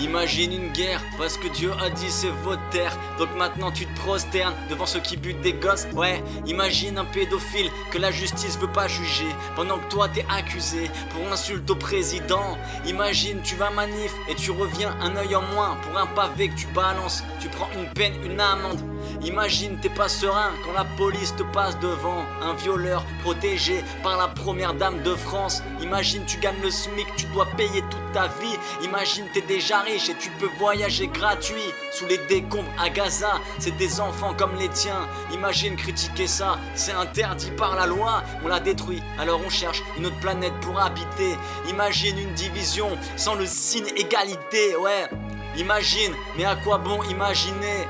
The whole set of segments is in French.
Imagine une guerre, parce que Dieu a dit c'est votre terre. Donc maintenant tu te prosternes devant ceux qui butent des gosses. Ouais, imagine un pédophile que la justice veut pas juger, pendant que toi t'es accusé pour insulte au président. Imagine tu vas manif et tu reviens un œil en moins pour un pavé que tu balances. Tu prends une peine, une amende. Imagine t'es pas serein quand la police te passe devant. Un violeur protégé par la première dame de France. Imagine tu gagnes le SMIC, tu dois payer toute ta vie. Imagine t'es déjà riche et tu peux voyager gratuit sous les décombres à Gaza. C'est des enfants comme les tiens. Imagine critiquer ça, c'est interdit par la loi. On l'a détruit, alors on cherche une autre planète pour habiter. Imagine une division sans le signe égalité. Ouais, imagine, mais à quoi bon imaginer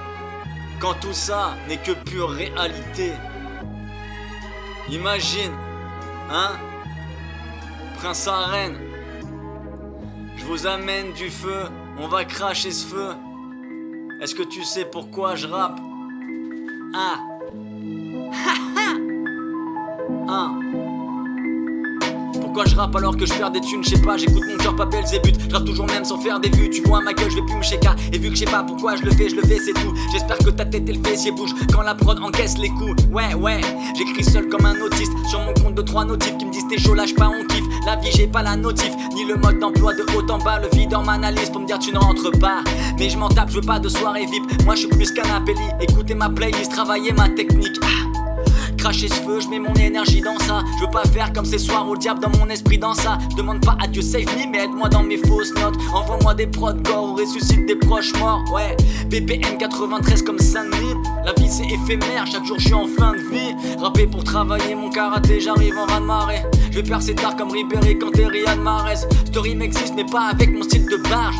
quand tout ça n'est que pure réalité? Imagine, hein, Prince à Reine, je vous amène du feu, on va cracher ce feu. Est-ce que tu sais pourquoi je rappe? Ah, ah. Pourquoi je rappe alors que je perds des thunes? Je sais pas, j'écoute mon cœur pas Belzébuth. Je rappe toujours même sans faire des vues. Tu vois ma gueule, je vais plus me chéka. Et vu que je sais pas pourquoi je le fais, c'est tout. J'espère que ta tête et le fessier bougent quand la prod encaisse les coups. Ouais, j'écris seul comme un autiste sur mon compte de 3 notifs qui me disent t'es chaud, lâche pas, on kiffe. La vie j'ai pas la notif, ni le mode d'emploi de haut en bas. Le vide dans ma analyse pour me dire tu ne rentres pas. Mais je m'en tape, je veux pas de soirée VIP. Moi je suis plus canapé lit. Écoutez ma playlist, travailler ma technique. Cracher ce feu, je mets mon énergie dans ça. Je veux pas faire comme ces soirs au diable dans mon esprit dans ça. Je demande pas à Dieu save me, mais aide-moi dans mes fausses notes. Envoie-moi des prods gore ou ressuscite des proches morts. Ouais, BPM 93 comme Saint-Denis. La vie c'est éphémère, chaque jour je suis en fin de vie. Rapper pour travailler mon karaté, j'arrive en raz de marée. Je vais percer tard comme Ribéry quand t'es Riyad Mahrez. Story m'existe mais pas avec mon style de barge.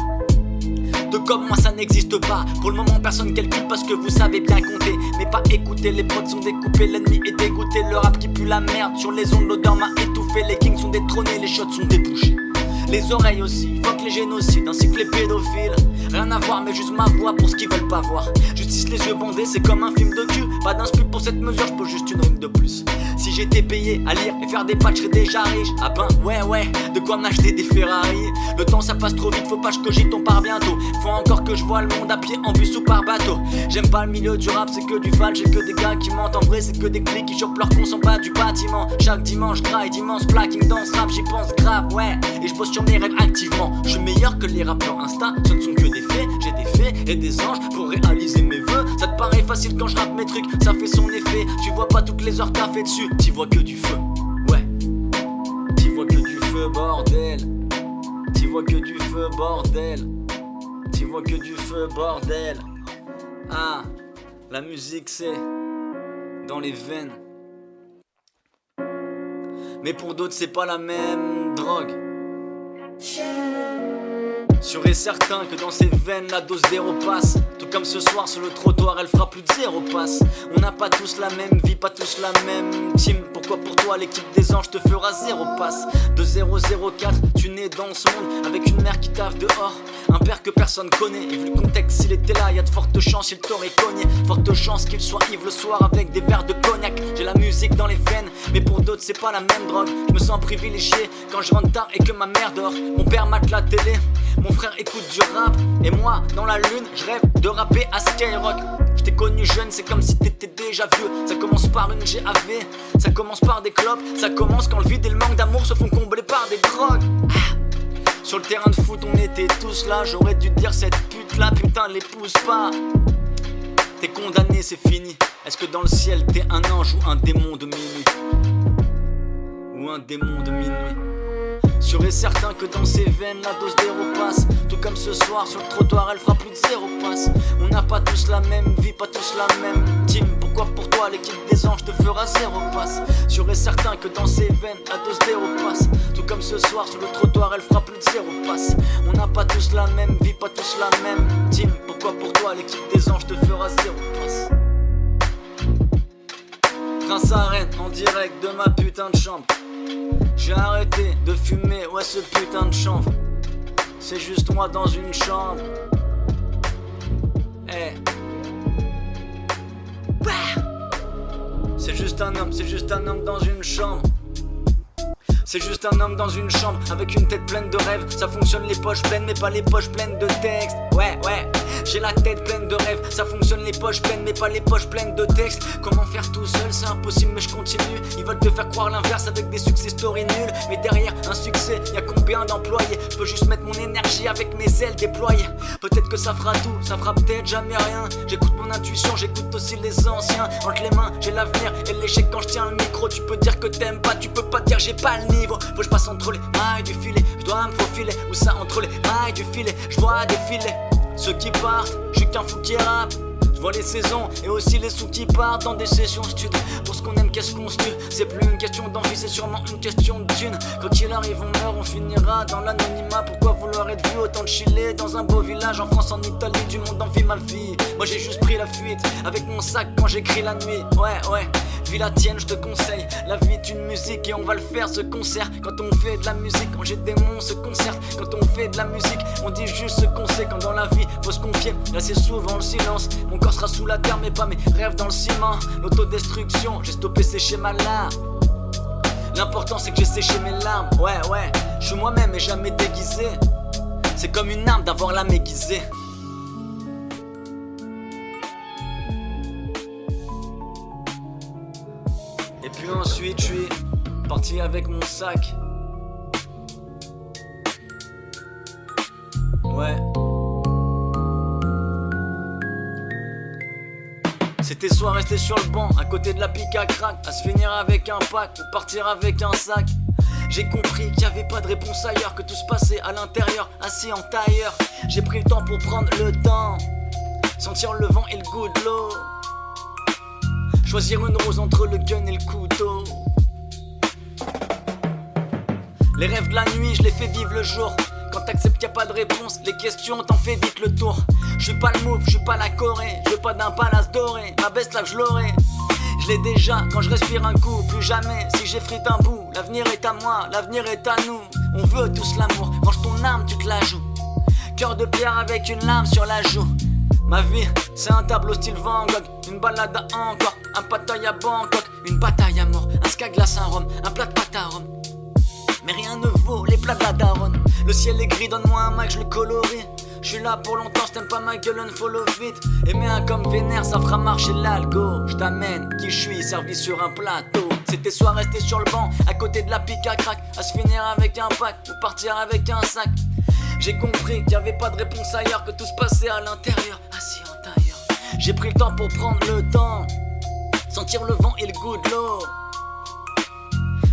De comme moi ça n'existe pas. Pour le moment personne calcule parce que vous savez bien compter. Mais pas écouter, les prods sont découpés. L'ennemi est dégoûté, le rap qui pue la merde. Sur les ondes l'odeur m'a étouffé. Les kings sont détrônés, les shots sont débouchés. Les oreilles aussi, fuck les génocides ainsi que les pédophiles. Rien à voir mais juste ma voix pour ce qu'ils veulent pas voir. Justice les yeux bandés, c'est comme un film de cul. Pas d'inspi pour cette mesure, je pose juste une rime de plus. Si j'étais payé à lire et faire des patchs, je serais déjà riche. Ah ben ouais, de quoi m'acheter des Ferrari. Le temps ça passe trop vite, faut pas que je cogite, on part bientôt. Faut encore que je vois le monde à pied, en bus ou par bateau. J'aime pas le milieu du rap, c'est que du val, j'ai que des gars qui mentent. En vrai c'est que des clics qui chopent leur cons en bas du bâtiment. Chaque dimanche, graille d'immense plaquing dans ce rap, j'y pense grave, ouais. Et je pose sur mes rêves activement. Je suis meilleur que les rappeurs Insta, ce ne sont que des faits. J'ai des faits et des anges pour réaliser mes vœux. Ça te paraît facile quand je rappe mes trucs, ça fait son effet. Tu vois pas toutes les heures t'as fait dessus, t'y vois que du feu, ouais. T'y vois que du feu, bordel. T'y vois que du feu, bordel. T'y vois que du feu, bordel. Ah, la musique c'est dans les veines. Mais pour d'autres c'est pas la même drogue. Sûr et certain que dans ces veines la dose d'héros passe. Tout comme ce soir sur le trottoir elle fera plus de 0 passe. On n'a pas tous la même vie, pas tous la même team. Pourquoi pour toi l'équipe des anges te fera 0 passe. De 004 tu nais dans ce monde avec une mère qui taffe dehors. Un père que personne connaît. Et vu le contexte s'il était là, y'a de fortes chances il t'aurait cogné. Forte chance qu'il soit ivre le soir avec des verres de cognac. J'ai la musique dans les veines, mais pour d'autres c'est pas la même drogue. Je me sens privilégié quand je rentre tard et que ma mère dort. Mon père mate la télé, mon frère écoute du rap. Et moi dans la lune je rêve de rapper à Skyrock. Je t'ai connu jeune, c'est comme si t'étais déjà vieux. Ça commence par une GAV, ça commence par des clopes. Ça commence quand le vide et le manque d'amour se font combler par des drogues. Sur le terrain de foot on était tous là. J'aurais dû te dire cette pute là, putain l'épouse pas. T'es condamné, c'est fini. Est-ce que dans le ciel t'es un ange ou un démon de minuit? Ou un démon de minuit? Sûr et certain que dans ses veines la dose d'héros passe. Tout comme ce soir sur le trottoir elle fera plus de 0 passe. On n'a pas tous la même vie, pas tous la même team. Pourquoi pour toi l'équipe des anges te fera 0 passe. Sûr et certain que dans ses veines la dose d'héros passe. Tout comme ce soir sur le trottoir elle fera plus de 0 passe. On n'a pas tous la même vie, pas tous la même team. Pourquoi pour toi l'équipe des anges te fera 0 passe. Prince à Reine en direct de ma putain de chambre. J'ai arrêté de fumer, ouais ce putain de chanvre. C'est juste moi dans une chambre. Eh. C'est juste un homme dans une chambre. C'est juste un homme dans une chambre avec une tête pleine de rêves. Ça fonctionne les poches pleines mais pas les poches pleines de textes. Ouais, j'ai la tête pleine de rêves. Ça fonctionne les poches pleines mais pas les poches pleines de textes. Comment faire tout seul, c'est impossible mais je continue. Ils veulent te faire croire l'inverse avec des succès story nuls. Mais derrière un succès, y'a combien d'employés? Je peux juste mettre mon énergie avec mes ailes déployées. Peut-être que ça fera tout, ça fera peut-être jamais rien. J'écoute mon intuition, j'écoute aussi les anciens. Entre les mains, j'ai l'avenir et l'échec quand je tiens le micro. Tu peux dire que t'aimes pas, tu peux pas dire j'ai pas le niveau. Faut que je passe entre les mailles du filet. Je dois me faufiler, ou ça entre les mailles du filet. Je vois défiler ceux qui partent, je suis qu'un fou qui rappe. Je vois les saisons et aussi les sous qui partent dans des sessions stud. Pour ce qu'on aime, qu'est-ce qu'on se tue? C'est plus une question d'envie, c'est sûrement une question de thune. Quand il arrive, on meurt, on finira dans l'anonymat. Pourquoi vouloir être vu autant de chiller dans un beau village en France, en Italie, du monde envie ma vie. Moi j'ai juste pris la fuite avec mon sac quand j'écris la nuit. Ouais, vis la tienne, je te conseille. La vie est une musique et on va le faire ce concert. Quand on fait de la musique, quand j'ai des démons se concertent. Quand on fait de la musique, on dit juste ce qu'on sait. Quand dans la vie, faut se confier, là c'est souvent le silence. Mon corps sera sous la terre mais pas mes rêves dans le ciment. L'autodestruction, j'ai stoppé ces schémas-là. L'important c'est que j'ai séché mes larmes. Ouais, je suis moi-même et jamais déguisé. C'est comme une arme d'avoir l'âme aiguisée. Et puis ensuite je suis parti avec mon sac. Ouais. C'était soit rester sur le banc à côté de la pique à crack, à se finir avec un pack ou partir avec un sac. J'ai compris qu'il n'y avait pas de réponse ailleurs, que tout se passait à l'intérieur, assis en tailleur. J'ai pris le temps pour prendre le temps, sentir le vent et le goût de l'eau. Choisir une rose entre le gun et le couteau. Les rêves de la nuit, je les fais vivre le jour. Quand t'acceptes qu'il n'y a pas de réponse, les questions t'en fais vite le tour. Je suis pas le move, je suis pas la Corée. Je veux pas d'un palace doré, ma best là je l'aurai. Je l'ai déjà quand je respire un coup, plus jamais si j'effrite un bout. L'avenir est à moi, l'avenir est à nous. On veut tous l'amour, range ton âme, tu te la joues. Cœur de pierre avec une lame sur la joue. Ma vie, c'est un tableau style Van Gogh. Une balade à Angkor, un pataille à Bangkok. Une bataille à mort, un ska glace à Rome, un plat de pâte à Rome. Mais rien ne vaut les plats de la daronne. Le ciel est gris, donne-moi un mic, je le colorie. Je suis là pour longtemps, si t'aimes pas ma gueule, unfollow vite. Aimer un comme vénère, ça fera marcher l'algo. Je t'amène qui je suis, servi sur un plateau. C'était soit rester sur le banc, à côté de la pique à crack, à se finir avec un pack ou partir avec un sac. J'ai compris qu'il y avait pas de réponse ailleurs, que tout se passait à l'intérieur, assis en tailleur. J'ai pris le temps pour prendre le temps, sentir le vent et le goût de l'eau.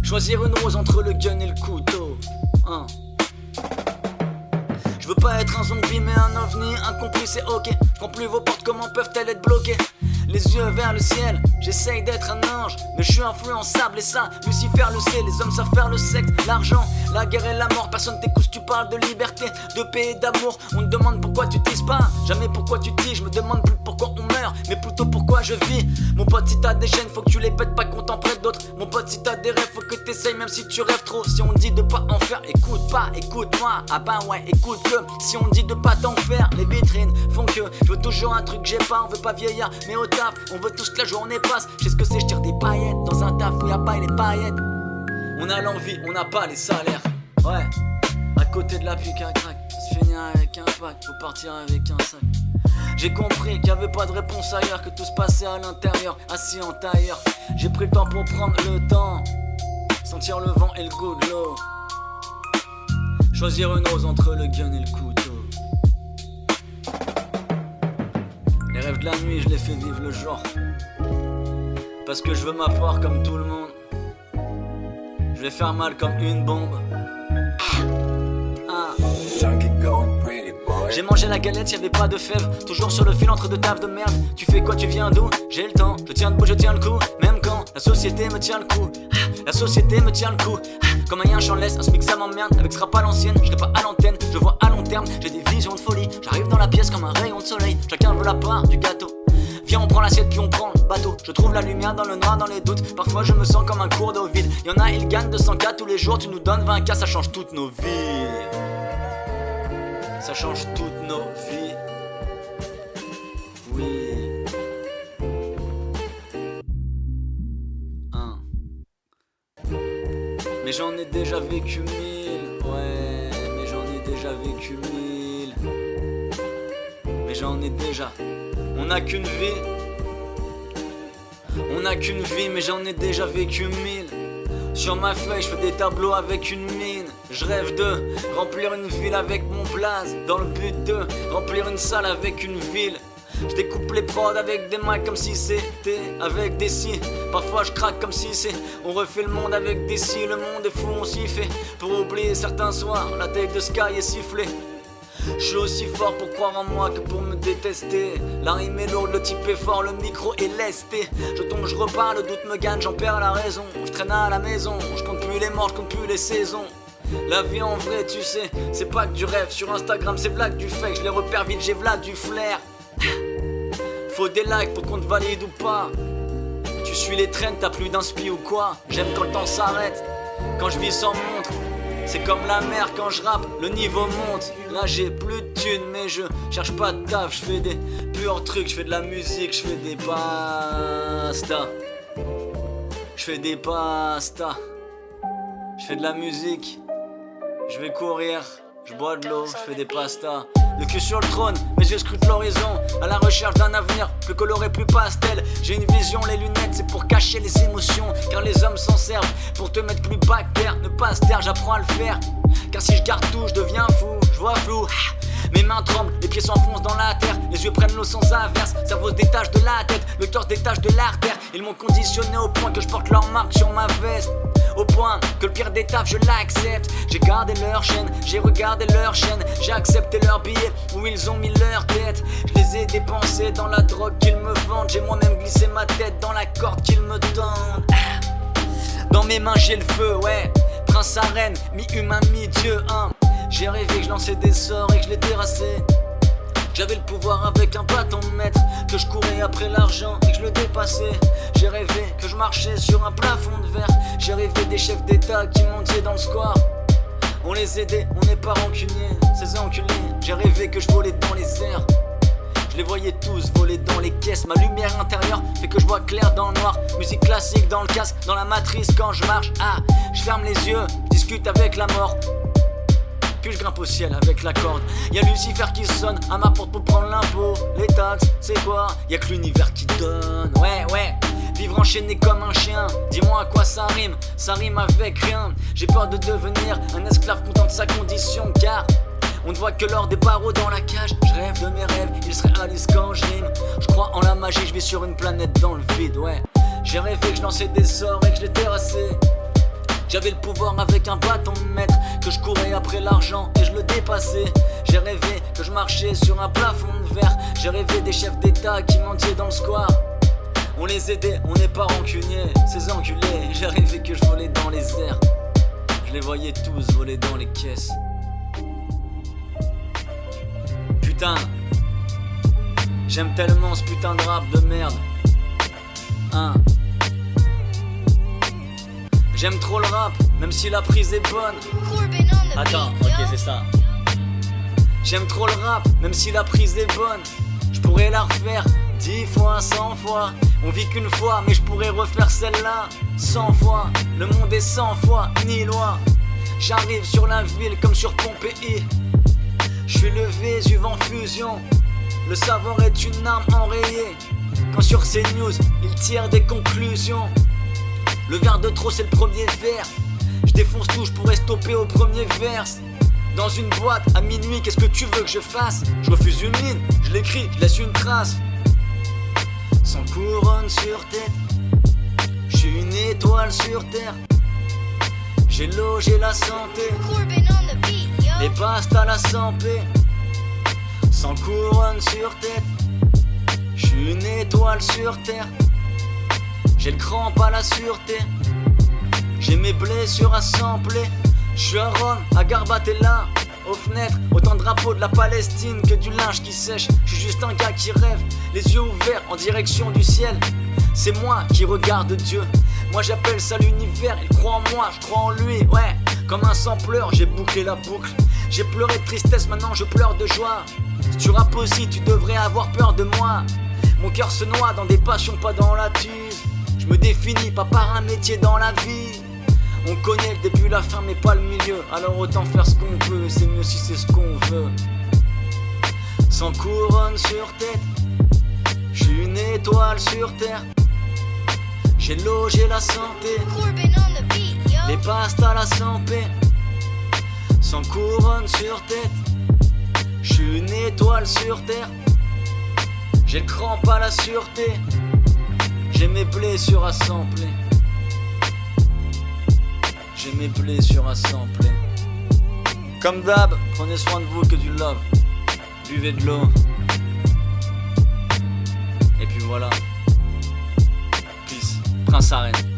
Choisir une rose entre le gun et le couteau. Je veux pas être un zombie mais un ovni incompris c'est ok. Prends plus vos portes, comment peuvent-elles être bloquées? Les yeux vers le ciel, j'essaye d'être un ange, mais je suis influençable et ça, Lucifer le sait. Les hommes savent faire le sexe, l'argent, la guerre et la mort. Personne t'écoute, tu parles de liberté, de paix et d'amour. On te demande pourquoi tu tises pas, jamais pourquoi tu dis. Je me demande plus pourquoi on meurt, mais plutôt pourquoi je vis. Mon pote, si t'as des chaînes, faut que tu les pètes pas qu'on t'en prête d'autres. Mon pote, si t'as des rêves, faut que t'essayes même si tu rêves trop. Si on dit de pas en faire, écoute pas, écoute-moi. Ah bah ouais, écoute-le. Si on dit de pas t'en faire, les vitrines font que je veux toujours un truc que j'ai pas. On veut pas vieillir, mais au taf, on veut tous que la journée passe. Je sais ce que c'est, je tire des paillettes dans un taf où y'a pas les paillettes. On a l'envie, on n'a pas les salaires. Ouais, à côté de la pique à crack, se finir avec un pack, faut partir avec un sac. J'ai compris qu'il y avait pas de réponse ailleurs, que tout se passait à l'intérieur, assis en tailleur. J'ai pris le temps pour prendre le temps, sentir le vent et le goût de l'eau. Choisir une rose entre le gun et le couteau. Les rêves de la nuit, je les fais vivre le jour. Parce que je veux ma part comme tout le monde. Je vais faire mal comme une bombe. J'ai mangé la galette, y'avait pas de fèves. Toujours sur le fil entre deux tables de merde. Tu fais quoi, tu viens d'où? J'ai le temps, je tiens debout, je tiens le coup. Même quand la société me tient le coup. La société me tient le coup. Comme un chien laisse, un smic ça m'emmerde. Avec ce rap à l'ancienne, je serai pas à l'antenne. Je vois à long terme, j'ai des visions de folie. J'arrive dans la pièce comme un rayon de soleil. Chacun veut la part du gâteau. Viens on prend l'assiette puis on prend le bateau. Je trouve la lumière dans le noir, dans les doutes. Parfois je me sens comme un cours d'eau vide. Y'en a ils gagnent 200K tous les jours. Tu nous donnes 20K, ça change toutes nos vies. Ça change toutes nos vies. Oui. Mais j'en ai déjà vécu 1000. Ouais, mais j'en ai déjà vécu 1000. Mais j'en ai déjà. On n'a qu'une vie. On n'a qu'une vie, mais j'en ai déjà vécu 1000. Sur ma feuille, je fais des tableaux avec une mine. Je rêve de remplir une ville avec mon blaze, dans le but de remplir une salle avec une ville. Je découpe les prods avec des mics comme si c'était avec des si. Parfois je craque comme si c'est on refait le monde avec des si. Le monde est fou, on s'y fait. Pour oublier certains soirs, la tête de Sky est sifflée. Je suis aussi fort pour croire en moi que pour me détester. La rime est lourde, le type est fort, le micro est lesté. Je tombe, je repars, le doute me gagne, j'en perds la raison. Je traîne à la maison, je compte plus les morts, je compte plus les saisons. La vie en vrai, tu sais, c'est pas que du rêve. Sur Instagram, c'est v'là que du fake. Je les repère vite, j'ai v'là du flair. Faut des likes pour qu'on te valide ou pas. Tu suis les trends, t'as plus d'inspi ou quoi. J'aime quand le temps s'arrête, quand je vis sans montre. C'est comme la mer quand je rappe, le niveau monte. Là j'ai plus de thunes mais je cherche pas de taf. Je fais des purs trucs, je fais de la musique, je fais des pastas. Je fais des pastas. Je fais de la musique, je vais courir, je bois de l'eau, je fais des pastas. Le cul sur le trône, mes yeux scrutent l'horizon, à la recherche d'un avenir plus coloré, plus pastel. J'ai une vision, les lunettes c'est pour cacher les émotions, car les hommes s'en servent pour te mettre plus bac terre. Ne pas se taire, j'apprends à le faire, car si je garde tout, je deviens fou, je vois flou. Mes mains tremblent, les pieds s'enfoncent dans la terre, les yeux prennent l'eau sans averse, cerveau se détache de la tête, le cœur se détache de l'artère. Ils m'ont conditionné au point que je porte leur marque sur ma veste. Au point que le pire des tafs je l'accepte. J'ai gardé leur chaîne, j'ai regardé leur chaîne. J'ai accepté leurs billets où ils ont mis leur tête. Je les ai dépensés dans la drogue qu'ils me vendent. J'ai moi-même glissé ma tête dans la corde qu'ils me tendent. Dans mes mains j'ai le feu, ouais. Prince à reine, mi-humain, mi-dieu, hein. J'ai rêvé que je lançais des sorts et que je les terrassais. J'avais le pouvoir avec un bâton de maître, que je courais après l'argent et que je le dépassais. J'ai rêvé que je marchais sur un plafond de verre. J'ai rêvé des chefs d'état qui montaient dans le square. On les aidait, on n'est pas rancuniers, ces enculés. J'ai rêvé que je volais dans les airs. Je les voyais tous voler dans les caisses. Ma lumière intérieure fait que je vois clair dans le noir. Musique classique dans le casque, dans la matrice quand je marche. Ah, je ferme les yeux, je discute avec la mort. Puis je grimpe au ciel avec la corde. Y'a Lucifer qui sonne à ma porte pour prendre l'impôt. Les taxes, c'est quoi? Y'a que l'univers qui donne. Ouais. Vivre enchaîné comme un chien. Dis-moi à quoi ça rime avec rien. J'ai peur de devenir un esclave content de sa condition, car on ne voit que l'or des barreaux dans la cage. Je rêve de mes rêves, ils seraient Alice quand je rime. Je crois en la magie, je vis sur une planète dans le vide, ouais. J'ai rêvé que je lançais des sorts et que je les terrassais. J'avais le pouvoir avec un bâton de maître, que je courais après l'argent et je le dépassais. J'ai rêvé que je marchais sur un plafond de verre. J'ai rêvé des chefs d'état qui mentiaient dans le square. On les aidait, on n'est pas rancuniers, ces enculés. J'ai rêvé que je volais dans les airs. Je les voyais tous voler dans les caisses. Putain, j'aime tellement ce putain de rap de merde, hein. J'aime trop le rap, même si la prise est bonne. Attends, ok c'est ça. J'aime trop le rap, même si la prise est bonne. Je pourrais la refaire 10 fois, 100 fois. On vit qu'une fois, mais je pourrais refaire celle-là 100 fois. Le monde est 100 fois, ni loi. J'arrive sur la ville comme sur Pompéi. Je suis le Vésuve en fusion. Le savoir est une arme enrayée. Quand sur ces news, ils tirent des conclusions. Le verre de trop c'est le premier verre. Je défonce tout, je pourrais stopper au premier verse. Dans une boîte à minuit, qu'est-ce que tu veux que je fasse? Je refuse une ligne, je l'écris, je laisse une trace. Sans couronne sur tête, je suis une étoile sur terre. J'ai l'eau, j'ai la santé, les pastes à la santé. Sans couronne sur tête, je suis une étoile sur terre. J'ai le crampe à la sûreté, j'ai mes blessures à sampler. Je suis à Rome, à Garbatella, aux fenêtres, autant de drapeaux de la Palestine que du linge qui sèche. Je suis juste un gars qui rêve, les yeux ouverts en direction du ciel. C'est moi qui regarde Dieu, moi j'appelle ça l'univers. Il croit en moi, je crois en lui, ouais. Comme un sampleur, j'ai bouclé la boucle. J'ai pleuré de tristesse, maintenant je pleure de joie. Si tu rappes aussi, tu devrais avoir peur de moi. Mon cœur se noie dans des passions, pas dans la tue. Je me définis pas par un métier dans la vie. On connaît le début, la fin mais pas le milieu. Alors autant faire ce qu'on peut, c'est mieux si c'est ce qu'on veut. Sans couronne sur tête, j'suis une étoile sur terre. J'ai l'eau, j'ai la santé, les pastas, la santé. Sans couronne sur tête, j'suis une étoile sur terre. J'ai le crampe à la sûreté, j'ai mes blessures à sampler. J'ai mes blessures à sampler. Comme d'hab, prenez soin de vous, que du love. Buvez de l'eau. Et puis voilà. Peace. Prince Arène.